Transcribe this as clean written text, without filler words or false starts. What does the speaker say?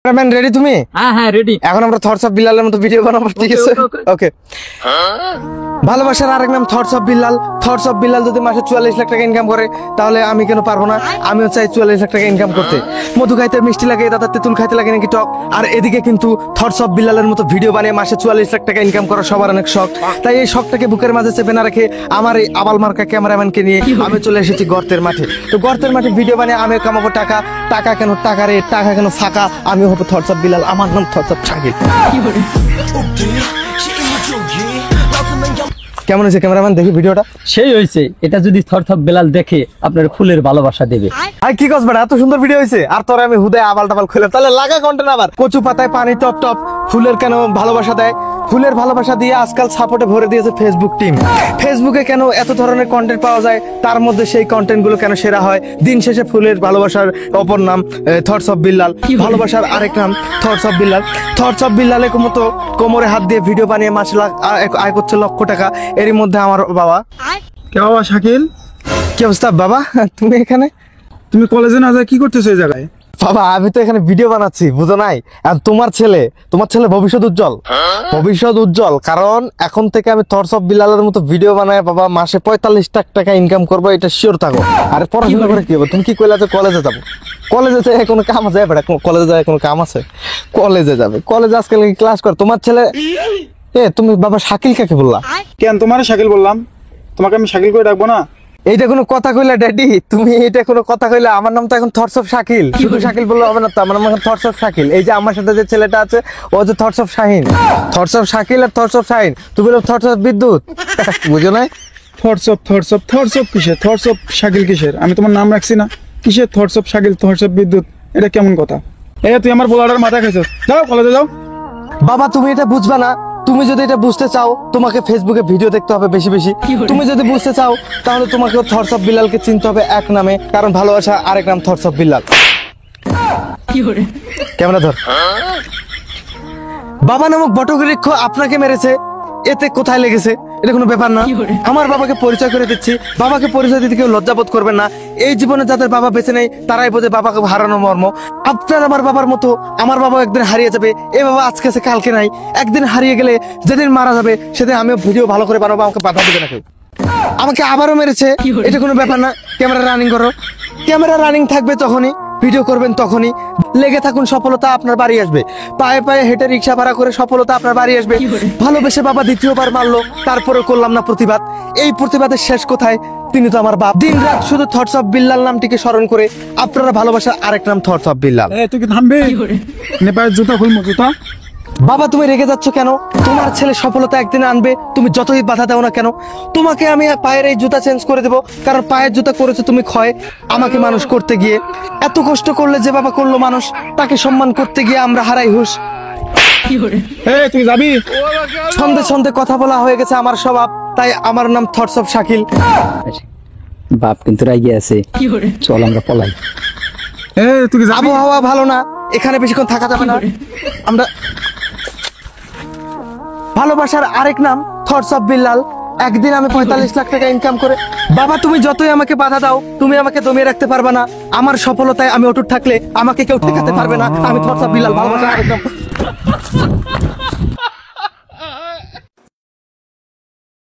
Cameraman ready তুমি? হ্যাঁ হ্যাঁ রেডি। এখন আমরা থটস অফ বিল্লালের মতো ভিডিও বানাবো, ঠিক আছে? ওকে। ভালোবাসার আরেক নাম thoughts of Billal. Thoughts of Billal যদি মাসে 44 লাখ টাকা ইনকাম করে তাহলে আমি কেন পারবো না? আমিও চাই 44 লাখ টাকা ইনকাম করতে। মধু খাইতে মিষ্টি লাগে, দাদা তেঁতুল খাইতে লাগে নাকি টক। আর এদিকে কিন্তু থটস অফ বিল্লালের মতো ভিডিও বানিয়ে মাসে 44 লাখ টাকা ইনকাম করা সবার অনেক শখ। তাই এই শখটাকে বুকের মাঝে চেপে না রেখে আমার এই আবাল মার্কা ক্যামেরাম্যানকে নিয়ে আমি চলে এসেছি গর্তের মাঠে। তো গর্তের মাঠে ভিডিও বানিয়ে আমি কামাবো টাকা। টাকা কেন টাকা রে, টাকা কেন ফাঁকা। আমি হবো থটস অফ বিল্লাল, আমার নাম থটস অফ শাকিল। কেমন হয়েছে ক্যামেরাম্যান, দেখি ভিডিওটা? সেই হয়েছে। এটা যদি থটস অফ বিল্লাল দেখে আপনার ফুলের ভালোবাসা দেবে। আই কি কস বেটা, এত সুন্দর ভিডিও হয়েছে। আর তোরে আমি হুদায় আবাল টাবাল খুলে তাহলে লাগা কন্টেন্ট। আবার কচু পাতায় পানি টপ টপ, ফুলের কেন ভালোবাসা দেয়? ফুলের ভালোবাসা দিয়ে আজকাল সাপোর্টে ভরে দিয়েছে ফেসবুক টিম। ফেসবুকে কেন এত ধরনের কন্টেন্ট পাওয়া যায়, তার মধ্যে সেই কন্টেন্ট গুলো কেন সেরা হয়? দিন শেষে ফুলের ভালোবাসার অপর নাম থটস অফ বিল্লাল, ভালোবাসার আরেক নাম thoughts of Billal. Thoughts of বিল্লালের মতো কোমরে হাত দিয়ে ভিডিও বানিয়ে মাসে আয় করছে লক্ষ টাকা। এরই মধ্যে আমার বাবা। কে বাবা শাকিল? কি অবস্থা বাবা, তুমি এখানে? তুমি কলেজে না যায় কি করতেছো এই জায়গায়? বাবা আমি তো এখানে ভিডিও বানাচ্ছি, বুঝো নাই? আর তোমার ছেলে ভবিষ্যৎ উজ্জ্বল, ভবিষ্যৎ উজ্জ্বল। কারণ এখন থেকে আমি থটস অফ বিল্লালের মতো ভিডিও বানায় বাবা মাসে 45 লাখ টাকা ইনকাম করবো, এটা শিওর থাকো। আর পড়াশোনা করে কি হবে? তুমি কি কইলা যে কলেজে যাবো? কলেজে যায় কোনো কাম আছে বেটা? কলেজে যায় কোনো কাম আছে? কলেজে যাবে, কলেজে আজকাল ক্লাস করে তোমার ছেলে। তুমি বাবা শাকিল কাকে বললা? কেন তোমার শাকিল বললাম? তোমাকে আমি শাকিল করে ডাকবো না? এইটা কোনো কথা কইলা ড্যাডি? তুমি এটা কোনো কথা কইলা? আমার নাম তো এখন থটস অফ শাকিল। শুধু শাকিল বললে হবে না তো, আমার নাম এখন থটস অফ শাকিল। এই যে আমার সাথে যে ছেলেটা আছে ও যে thoughts of Shahin. Thoughts of Shakil আর থটস অফ শাহিন। তুমি বলো থটস অফ বিদ্যুৎ। বুঝো না? থটস অফ কিসের? থটস অফ শাকিল কিসের? আমি তোমার নাম রাখছি না? কিসের thoughts of Shakil, thoughts of Bidyut? এটা কেমন কথা? তুই আমার বোলাটার মাথা খাইছো। যাও কলেজে যাও। বাবা তুমি এটা বুঝবা না। তুমি যদি এটা বুঝতে চাও তোমাকে ফেসবুকে ভিডিও দেখতে হবে বেশি বেশি। তুমি যদি বুঝতে চাও তাহলে তোমাকে থটস অফ বিল্লালকে চিনতে হবে এক নামে, কারণ ভালোবাসা আরেক নাম থটস অফ বিল্লাল। ক্যামেরা ধর। বাবা নামক বটবৃক্ষ আপনাকে মেরেছে, এতে কোথায় লেগেছে? এটা কোনো ব্যাপার না। আমার বাবাকে পরিচয় করে দিচ্ছি। বাবাকে পরিচয় দিতে কেউ লজ্জাবোধ করবেন না। এই জীবনে যাদের বাবা বেঁচে নেই তারাই বোঝে বাবাকে হারানো মর্ম। আপনার আমার বাবার মতো আমার বাবা একদিন হারিয়ে যাবে। এ বাবা আজকে আছে কালকে নাই। একদিন হারিয়ে গেলে যেদিন মারা যাবে সেদিন আমিও ভিডিও ভালো করে বানাবো, আমাকে বাধা দেবে না কেউ। আমাকে আবারও মেরেছে, এটা কোনো ব্যাপার না। ক্যামেরা রানিং করো। ক্যামেরা রানিং থাকবে তখনই, ভিডিও করবেন তখনই। লেগে থাকুন, সফলতা আপনার বাড়ি আসবে। পায়ে পায়ে হেঁটে রিক্সা ভাড়া করে সফলতা আপনার বাড়ি আসবে। ভালোবেসে বাবা দ্বিতীয়বার মারলো, তারপরে করলাম না প্রতিবাদ। এই প্রতিবাদের শেষ কোথায়? তিনি তো আমার বাপ। দিন রাত শুধু থটস অফ বিল্লাল নামটিকে স্মরণ করে আপনারা ভালোবাসার আরেক নাম থটস অফ বিল্লাল। তুই কি থামবে? নেপালের জুতা খুলবো জুতা। বাবা তুমি রেগে যাচ্ছ কেন? তোমার ছেলে সফলতা একদিন আনবে, তুমি যতই বাধা দাও না কেন। তোমাকে আমি পায়ের এই জুতা চেঞ্জ করে দেবো, কারণ পায়ের জুতা করেছো তুমি ক্ষয়। আমাকে মানুষ করতে গিয়ে এত কষ্ট করলে যে বাবা করলো মানুষ, তাকে সম্মান করতে গিয়ে আমরা হারাই হুঁশ। তুই যাবি? ছন্দে ছন্দে কথা বলা হয়ে গেছে আমার স্বভাব, তাই আমার নাম থটস অফ শাকিল। বাপ কিন্তু রাগিয়ে আছে, চল আমরা পলাই। তুই যাবি? আবহাওয়া ভালো না, এখানে বেশিক্ষণ থাকা যাবে না। আমরা ভালোবাসার আরেক নাম থটস অফ বিল্লাল। একদিন আমি 45 লাখ টাকা ইনকাম করে। বাবা তুমি যতই আমাকে বাধা দাও, তুমি আমাকে দমিয়ে রাখতে পারবে না। আমার সফলতায় আমি অটুট থাকলে আমাকে কেউ ঠেকাতে পারবে না। আমি থটস অফ বিল্লাল, ভালোবাসার আরেক নাম।